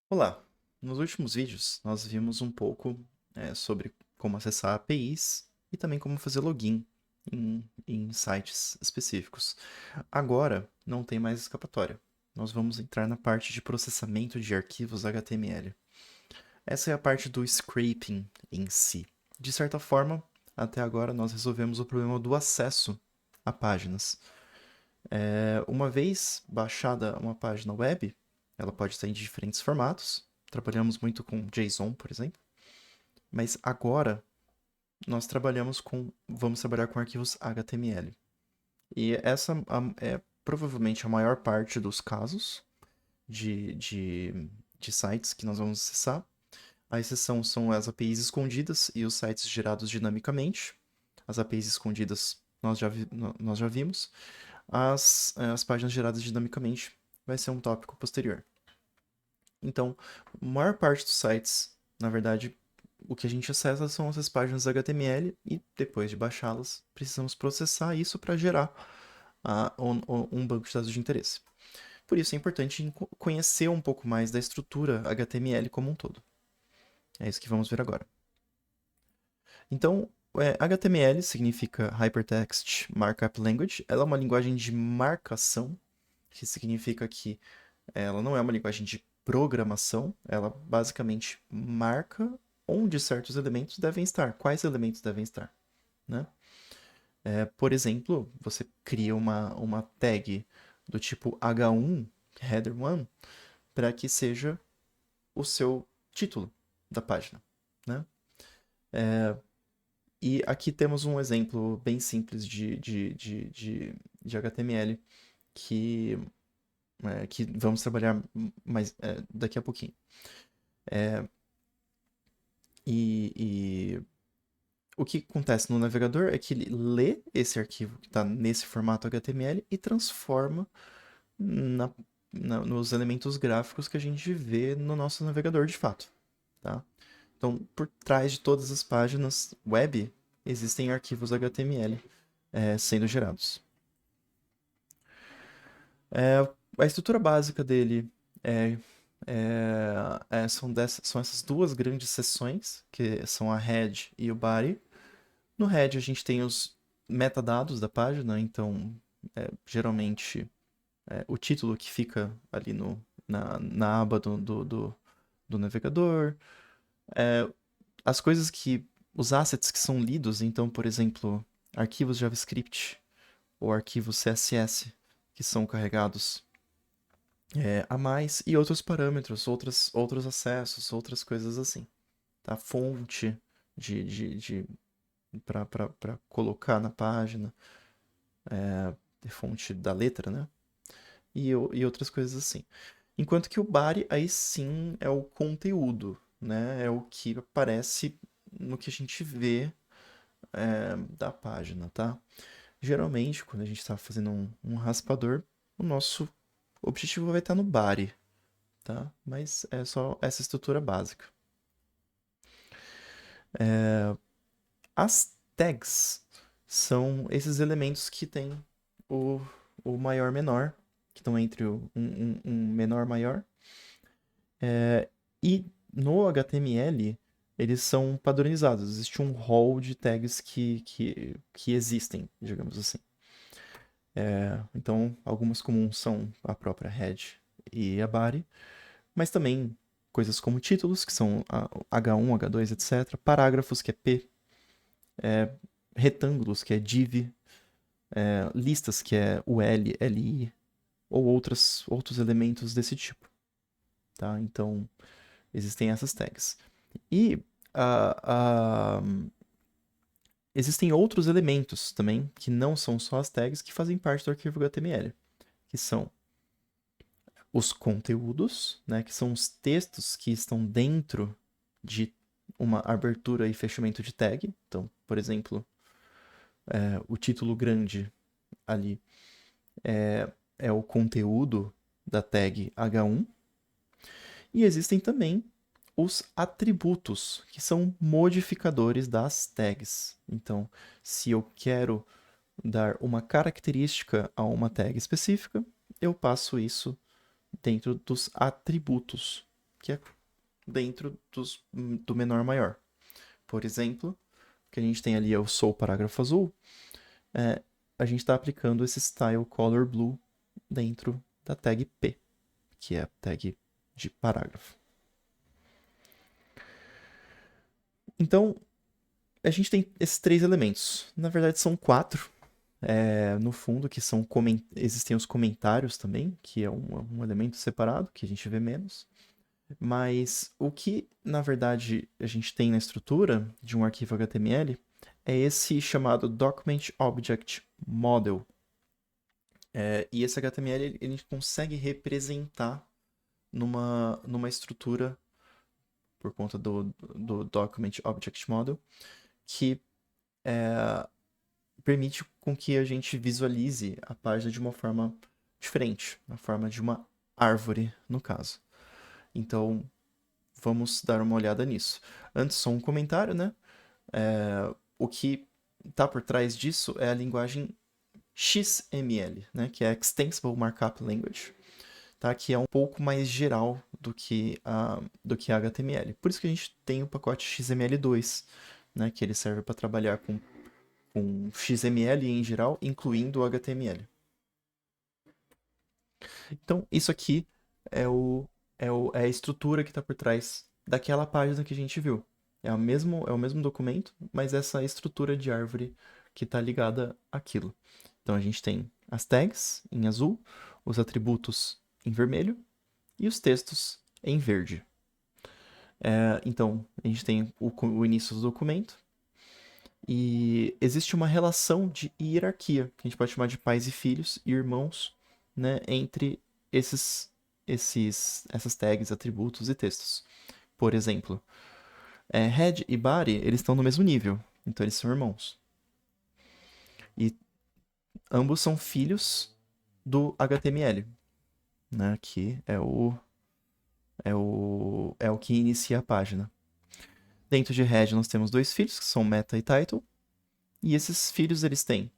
Olá! Nos últimos vídeos, nós vimos um pouco sobre como acessar APIs e também como fazer login em sites específicos. Agora, não tem mais escapatória. Nós vamos entrar na parte de processamento de arquivos HTML. Essa é a parte do scraping em si. De certa forma, até agora nós resolvemos o problema do acesso a páginas. Uma vez baixada uma página web, ela pode estar em diferentes formatos. Trabalhamos muito com JSON, por exemplo. Mas agora vamos trabalhar com arquivos HTML. E essa é provavelmente a maior parte dos casos de, de, de sites que nós vamos acessar. A exceção são as APIs escondidas e os sites gerados dinamicamente. As APIs escondidas nós já vimos. As páginas geradas dinamicamente vai ser um tópico posterior. Então, a maior parte dos sites, na verdade, o que a gente acessa são essas páginas HTML e depois de baixá-las, precisamos processar isso para gerar um banco de dados de interesse. Por isso é importante conhecer um pouco mais da estrutura HTML como um todo. É isso que vamos ver agora. Então, HTML significa Hypertext Markup Language. Ela é uma linguagem de marcação, que significa que ela não é uma linguagem de programação, ela basicamente marca onde certos elementos devem estar, quais elementos devem estar, né? Por exemplo, você cria uma tag do tipo H1, header 1, para que seja o seu título da página, né? E aqui temos um exemplo bem simples de HTML que, que vamos trabalhar mais daqui a pouquinho. E o que acontece no navegador é que ele lê esse arquivo que está nesse formato HTML e transforma na, nos elementos gráficos que a gente vê no nosso navegador de fato, tá? Então, por trás de todas as páginas web, existem arquivos HTML sendo gerados. A estrutura básica dele é, são essas duas grandes seções, que são a head e o body. No head a gente tem os metadados da página, então geralmente o título que fica ali na aba do navegador, as coisas os assets que são lidos, então, por exemplo, arquivos JavaScript ou arquivos CSS que são carregados a mais e outros parâmetros, outros acessos, outras coisas assim. Tá? Fonte de para colocar na página, fonte da letra, né? E outras coisas assim. Enquanto que o body, aí sim, é o conteúdo, né? É o que aparece no que a gente vê da página, tá? Geralmente, quando a gente está fazendo um raspador, o nosso objetivo vai estar no body, tá? Mas é só essa estrutura básica. As tags são esses elementos que têm o, o maior menor, que estão entre um menor maior. E no HTML, eles são padronizados. Existe um hall de tags que existem, digamos assim. Então, algumas comuns são a própria head e a body, mas também coisas como títulos, que são H1, H2, etc. Parágrafos, que é P. Retângulos, que é div. Listas, que é UL, LI, ou outros elementos desse tipo. Tá? Então, existem essas tags. E ah, ah, existem outros elementos também, que não são só as tags, que fazem parte do arquivo HTML, que são os conteúdos, né, que são os textos que estão dentro de uma abertura e fechamento de tag. Então, por exemplo, o título grande ali é o conteúdo da tag H1. E existem também os atributos, que são modificadores das tags. Então, se eu quero dar uma característica a uma tag específica, eu passo isso dentro dos atributos, que é dentro do menor a maior. Por exemplo, o que a gente tem ali é o sou parágrafo azul, a gente está aplicando esse style color blue dentro da tag P, que é a tag de parágrafo. Então, a gente tem esses 3 elementos. Na verdade, são 4. No fundo, que são existem os comentários também, que é um elemento separado, que a gente vê menos. Mas o que, na verdade, a gente tem na estrutura de um arquivo HTML é esse chamado Document Object Model. E esse HTML ele consegue representar numa estrutura, por conta do Document Object Model, que permite com que a gente visualize a página de uma forma diferente, na forma de uma árvore, no caso. Então, vamos dar uma olhada nisso. Antes, só um comentário, né? O que está por trás disso é a linguagem XML, né? Que é Extensible Markup Language, tá? Que é um pouco mais geral do que HTML. Por isso que a gente tem o pacote XML2, né? Que ele serve para trabalhar com XML em geral, incluindo o HTML. Então, isso aqui é a estrutura que está por trás daquela página que a gente viu. É o mesmo documento, mas essa estrutura de árvore que está ligada àquilo. Então, a gente tem as tags em azul, os atributos em vermelho e os textos em verde. Então, a gente tem o início do documento, e existe uma relação de hierarquia, que a gente pode chamar de pais e filhos e irmãos, né, entre essas tags, atributos e textos. Por exemplo, head e body, eles estão no mesmo nível, então eles são irmãos. E ambos são filhos do HTML, né, que é o que inicia a página. Dentro de head nós temos 2 filhos, que são meta e title, e esses filhos eles têm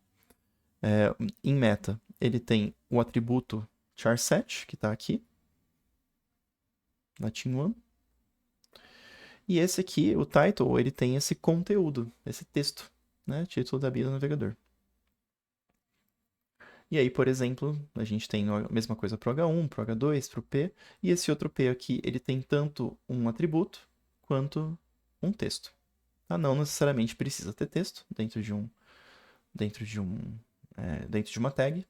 em meta, ele tem o atributo charset, que está aqui, na Team1. E esse aqui, o title, ele tem esse conteúdo, esse texto, né? Título da bio do navegador. E aí, por exemplo, a gente tem a mesma coisa para o H1, para o H2, para o P, e esse outro P aqui, ele tem tanto um atributo quanto um texto. Não necessariamente precisa ter texto dentro de uma tag,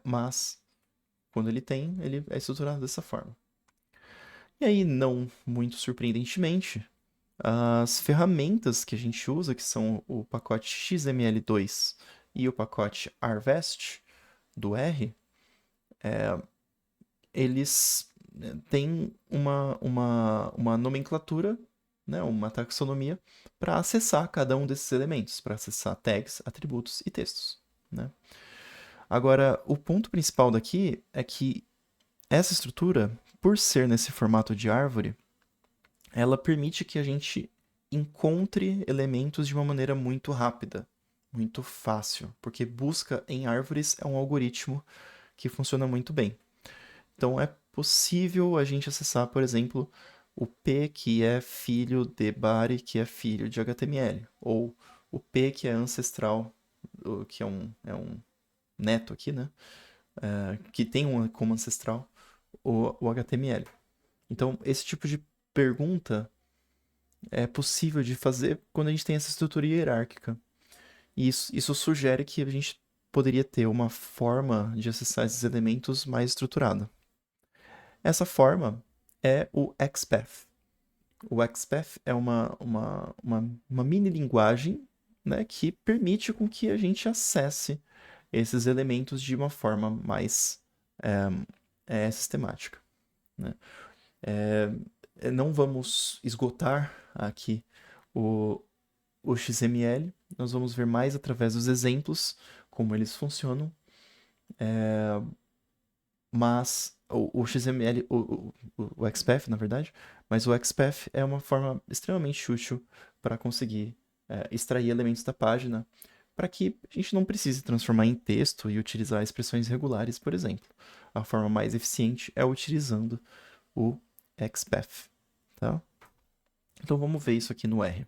mas quando ele tem, ele é estruturado dessa forma. E aí, não muito surpreendentemente, as ferramentas que a gente usa, que são o pacote XML2 e o pacote Arvest do R, eles têm uma nomenclatura, né, uma taxonomia, para acessar cada um desses elementos, para acessar tags, atributos e textos. Né? Agora, o ponto principal daqui é que essa estrutura, por ser nesse formato de árvore, ela permite que a gente encontre elementos de uma maneira muito rápida, muito fácil, porque busca em árvores é um algoritmo que funciona muito bem. Então é possível a gente acessar, por exemplo, o P que é filho de body, que é filho de HTML, ou o P que é ancestral, que é um neto aqui, né? Que tem como ancestral o HTML. Então, esse tipo de pergunta é possível de fazer quando a gente tem essa estrutura hierárquica. E isso sugere que a gente poderia ter uma forma de acessar esses elementos mais estruturada. Essa forma é o XPath. O XPath é uma mini linguagem, né, que permite com que a gente acesse esses elementos de uma forma mais sistemática. Né? Não vamos esgotar aqui o XML, nós vamos ver mais através dos exemplos como eles funcionam, mas o XML, o XPath, na verdade, mas o XPath é uma forma extremamente útil para conseguir extrair elementos da página, para que a gente não precise transformar em texto e utilizar expressões regulares, por exemplo. A forma mais eficiente é utilizando o XPath, tá? Então vamos ver isso aqui no R.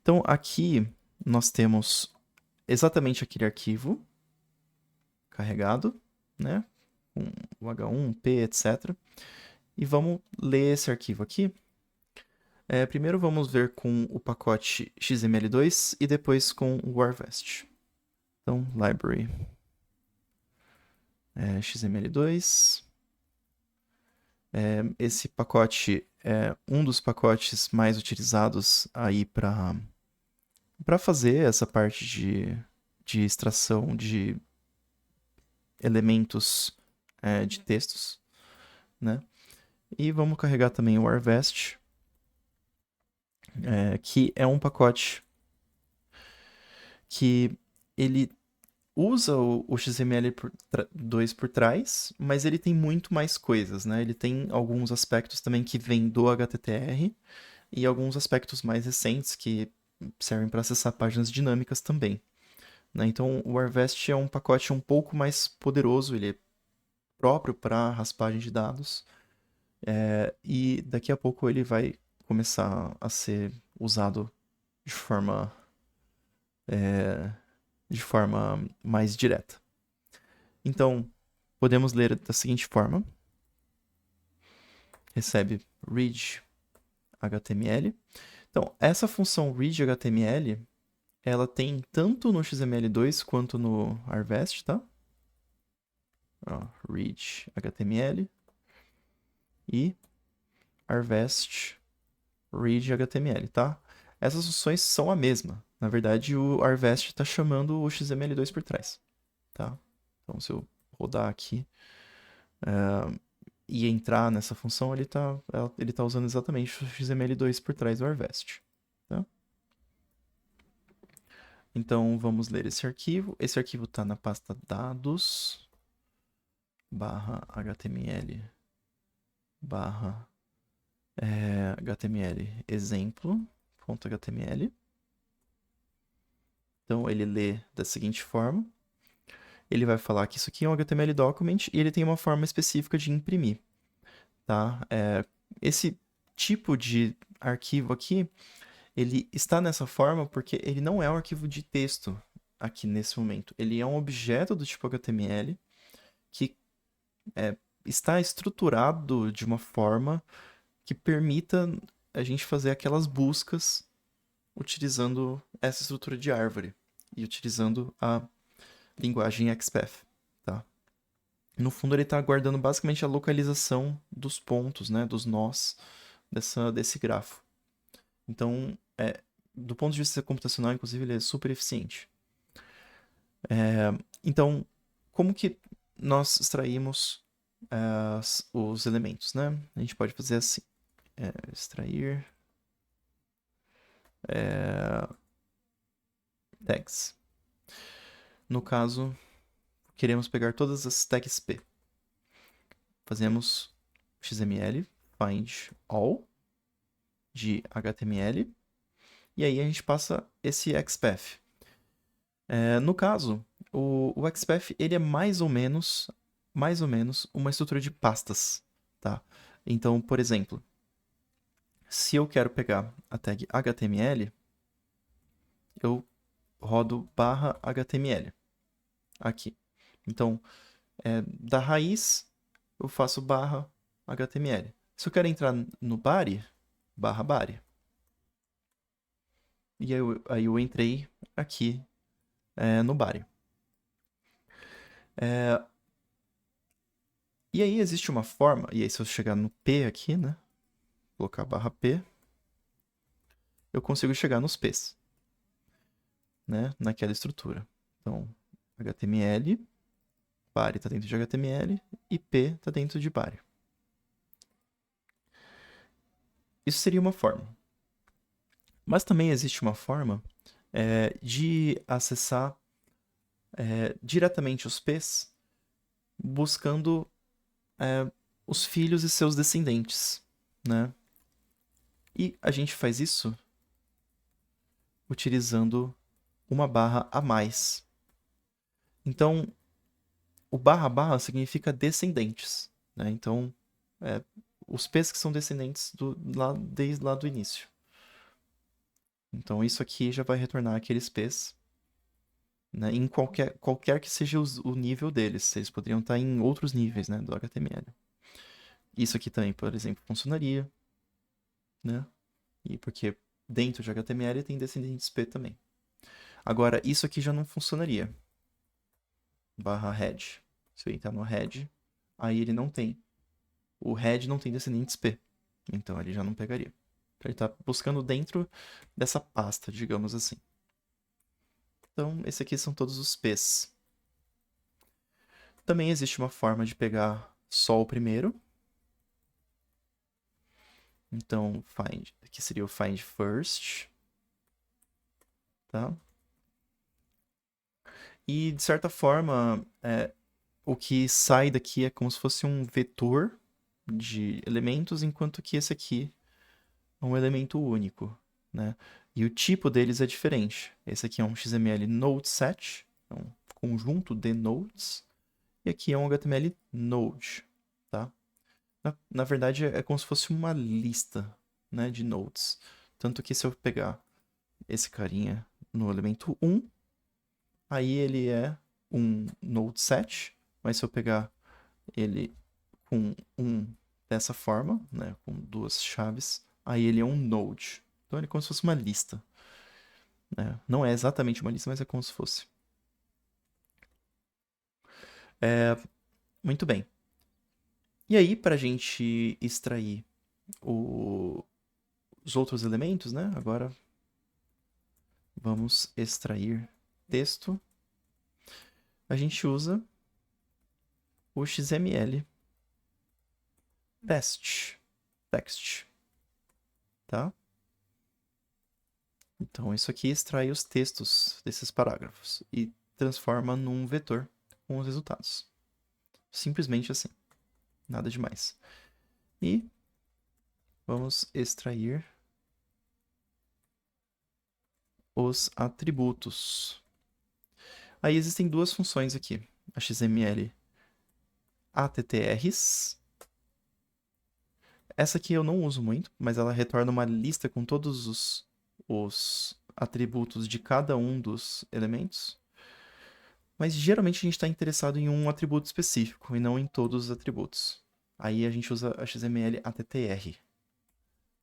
Então aqui nós temos exatamente aquele arquivo carregado, né? Com o H1, P, etc. E vamos ler esse arquivo aqui. Primeiro vamos ver com o pacote XML2 e depois com o Harvest. Então, library XML2. Esse pacote é um dos pacotes mais utilizados aí para fazer essa parte de extração de elementos de textos, né? E vamos carregar também o Harvest, que é um pacote que ele usa o XML2 por trás, mas ele tem muito mais coisas, né? Ele tem alguns aspectos também que vêm do HTTR e alguns aspectos mais recentes que servem para acessar páginas dinâmicas também, né? Então, o Harvest é um pacote um pouco mais poderoso, ele é próprio para raspagem de dados, e daqui a pouco ele vai começar a ser usado de forma, de forma mais direta. Então, podemos ler da seguinte forma: recebe read HTML. Então, essa função read HTML, ela tem tanto no XML2 quanto no Harvest, tá? Read HTML e Harvest read HTML, tá? Essas funções são a mesma. Na verdade, o Harvest está chamando o XML2 por trás, tá? Então, se eu rodar aqui e entrar nessa função, ele tá usando exatamente o XML2 por trás do Harvest, tá? Então, vamos ler esse arquivo. Esse arquivo está na pasta dados /html /html exemplo.html. Então, ele lê da seguinte forma. Ele vai falar que isso aqui é um HTML document e ele tem uma forma específica de imprimir, tá? Esse tipo de arquivo aqui, ele está nessa forma porque ele não é um arquivo de texto aqui nesse momento. Ele é um objeto do tipo HTML que está estruturado de uma forma que permita a gente fazer aquelas buscas utilizando essa estrutura de árvore e utilizando a linguagem XPath, tá? No fundo, ele está guardando basicamente a localização dos pontos, né, dos nós desse grafo. Então, do ponto de vista computacional, inclusive, ele é super eficiente. Então, como que nós extraímos os elementos, né? A gente pode fazer assim: extrair tags. No caso, queremos pegar todas as tags P. Fazemos XML find all de HTML e aí a gente passa esse XPath. No caso, o XPath ele é mais ou menos uma estrutura de pastas, tá? Então, por exemplo, se eu quero pegar a tag HTML, eu rodo /HTML aqui. Então, da raiz, eu faço /HTML. Se eu quero entrar no body, /body. E aí eu entrei aqui no body. E aí existe uma forma, e aí se eu chegar no P aqui, né? Colocar /P, eu consigo chegar nos P's, né? Naquela estrutura. Então, HTML, body está dentro de HTML e P está dentro de body. Isso seria uma forma. Mas também existe uma forma de acessar diretamente os P's buscando os filhos e seus descendentes, né? E a gente faz isso utilizando uma barra a mais. Então, o // significa descendentes, né? Então, os P's que são descendentes desde lá do início. Então isso aqui já vai retornar aqueles P's, né, em qualquer que seja o nível deles. Eles poderiam estar em outros níveis, né, do HTML. Isso aqui também, por exemplo, funcionaria, né? E porque dentro de HTML tem descendentes P também. Agora, isso aqui já não funcionaria. /head. Se eu entrar no head, aí ele não tem. O head não tem descendentes P. Então ele já não pegaria. Ele está buscando dentro dessa pasta, digamos assim. Então, esse aqui são todos os P's. Também existe uma forma de pegar só o primeiro. Então, find, aqui seria o find first. Tá? E, de certa forma, o que sai daqui é como se fosse um vetor de elementos, enquanto que esse aqui é um elemento único, né? E o tipo deles é diferente. Esse aqui é um XML node set, é um conjunto de nodes, e aqui é um HTML node, tá? Na verdade, é como se fosse uma lista, né, de nodes. Tanto que se eu pegar esse carinha no elemento 1, aí ele é um node set, mas se eu pegar ele com dessa forma, né, com duas chaves, aí ele é um node. Então ele é como se fosse uma lista, né? Não é exatamente uma lista, mas é como se fosse. Muito bem. E aí, para a gente extrair os outros elementos, né? Agora vamos extrair texto. A gente usa o XML text, tá? Então isso aqui extrai os textos desses parágrafos e transforma num vetor com os resultados. Simplesmente assim, nada demais. E vamos extrair os atributos. Aí existem duas funções aqui, a XML attr's. Essa aqui eu não uso muito, mas ela retorna uma lista com todos os atributos de cada um dos elementos. Mas geralmente a gente está interessado em um atributo específico e não em todos os atributos. Aí a gente usa a XML attr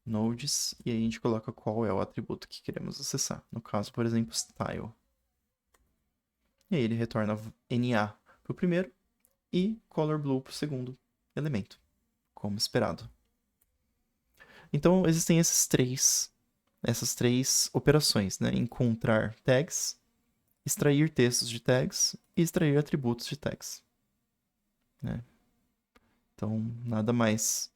nodes e aí a gente coloca qual é o atributo que queremos acessar. No caso, por exemplo, style. E aí ele retorna NA para o primeiro e color blue para o segundo elemento, como esperado. Então existem essas três operações, né? Encontrar tags, extrair textos de tags e extrair atributos de tags, né? Então nada mais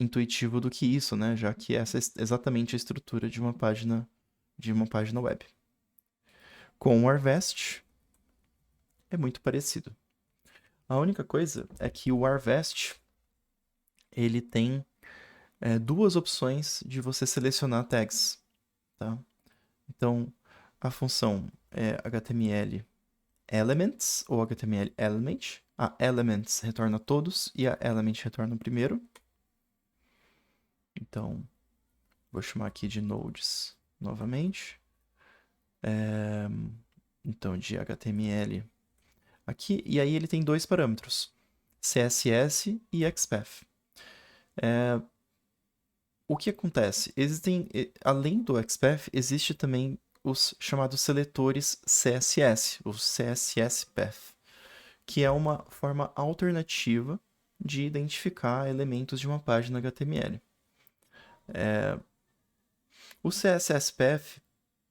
intuitivo do que isso, né? Já que essa é exatamente a estrutura de uma página web. Com o Harvest é muito parecido. A única coisa é que o Harvest ele tem duas opções de você selecionar tags, tá? Então a função é HTML elements ou HTML element. A elements retorna todos e a element retorna o primeiro. Então vou chamar aqui de nodes novamente. Então de HTML aqui, e aí ele tem dois parâmetros, CSS e XPath. O que acontece? Além do XPath, existe também os chamados seletores CSS, o CSS Path, que é uma forma alternativa de identificar elementos de uma página HTML. O CSS Path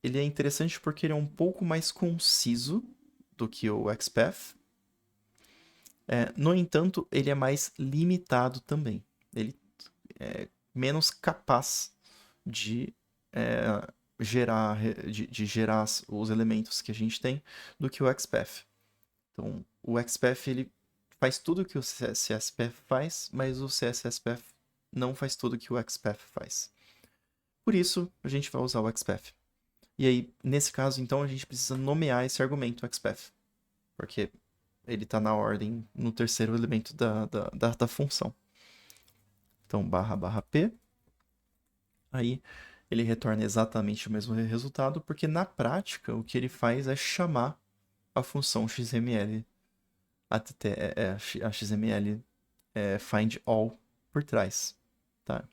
ele é interessante porque ele é um pouco mais conciso do que o XPath. No entanto, ele é mais limitado também. Ele é menos capaz de gerar os elementos que a gente tem do que o XPath. Então, o XPath ele faz tudo que o CSSPath faz, mas o CSSPath não faz tudo que o XPath faz. Por isso, a gente vai usar o XPath. E aí, nesse caso, então, a gente precisa nomear esse argumento XPath, porque ele está na ordem no terceiro elemento da função. Então, /p. Aí ele retorna exatamente o mesmo resultado, porque na prática o que ele faz é chamar a função XML, a XML find all por trás. Tá?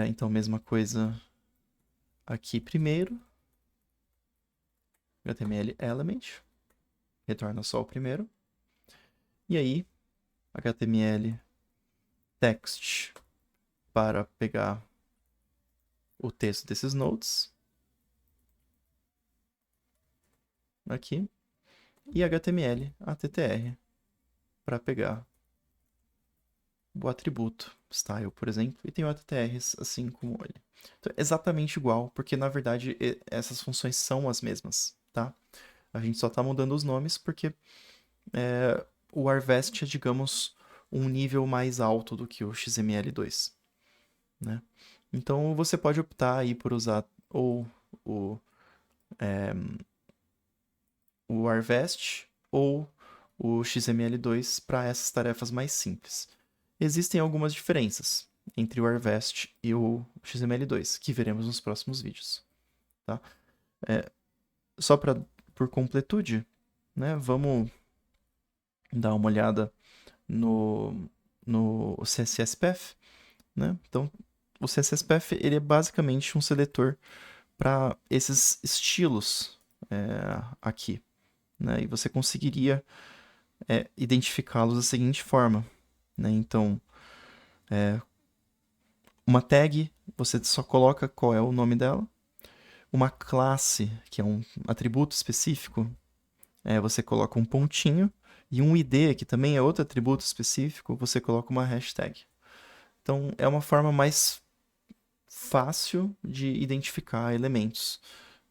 Então, mesma coisa aqui primeiro. HTML element, retorna só o primeiro. E aí, HTML text para pegar o texto desses nodes. Aqui. E HTML attr para pegar o atributo style, por exemplo. E tem o attr assim como ele. Então, é exatamente igual, porque na verdade essas funções são as mesmas, tá? A gente só está mudando os nomes porque o Harvest é, digamos, um nível mais alto do que o XML2, né? Então você pode optar aí por usar ou o Harvest ou o XML2 para essas tarefas mais simples. Existem algumas diferenças entre o Harvest e o XML2, que veremos nos próximos vídeos. Tá? Só por completude, né, vamos dar uma olhada no CSS-Path. Né? Então, o CSS-Path ele é basicamente um seletor para esses estilos aqui. Né? E você conseguiria identificá-los da seguinte forma. Né? Então, uma tag, você só coloca qual é o nome dela. Uma classe, que é um atributo específico, você coloca um pontinho. E um ID, que também é outro atributo específico, você coloca uma hashtag. Então, é uma forma mais fácil de identificar elementos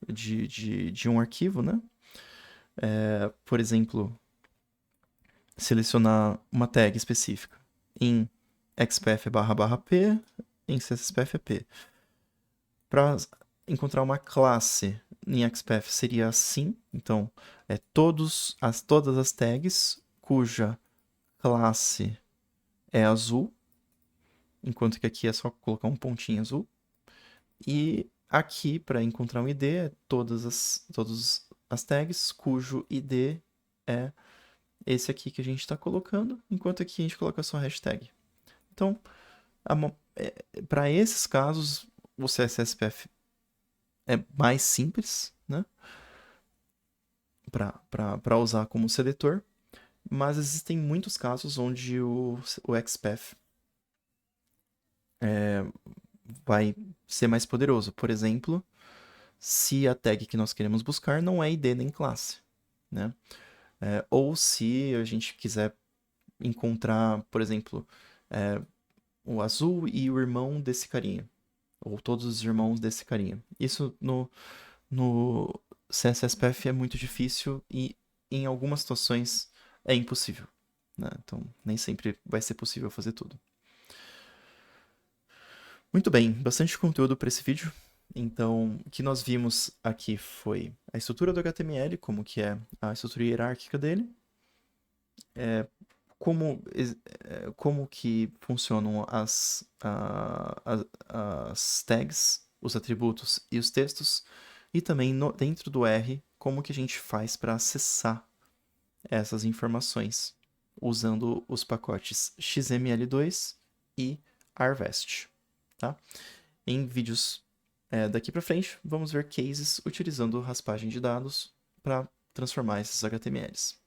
de um arquivo, né? Por exemplo, selecionar uma tag específica em xpath/p, em csspath/p. Para encontrar uma classe em XPath seria assim, então todas as tags cuja classe é azul, enquanto que aqui é só colocar um pontinho azul. E aqui, para encontrar um ID, todas as tags cujo ID é esse aqui que a gente está colocando, enquanto aqui a gente coloca só hashtag. Então, para esses casos, o CSSPF é mais simples, né? Para usar como seletor, mas existem muitos casos onde o XPath vai ser mais poderoso. Por exemplo, se a tag que nós queremos buscar não é ID nem classe, né? Ou se a gente quiser encontrar, por exemplo, o azul e o irmão desse carinha, ou todos os irmãos desse carinha. Isso no CSSPF é muito difícil e em algumas situações é impossível. Né? Então, nem sempre vai ser possível fazer tudo. Muito bem, bastante conteúdo para esse vídeo. Então, o que nós vimos aqui foi a estrutura do HTML, como que é a estrutura hierárquica dele, como que funcionam as tags, os atributos e os textos, e também dentro do R, como que a gente faz para acessar essas informações, usando os pacotes XML2 e Harvest. Tá? Em vídeos daqui para frente, vamos ver cases utilizando raspagem de dados para transformar esses HTMLs.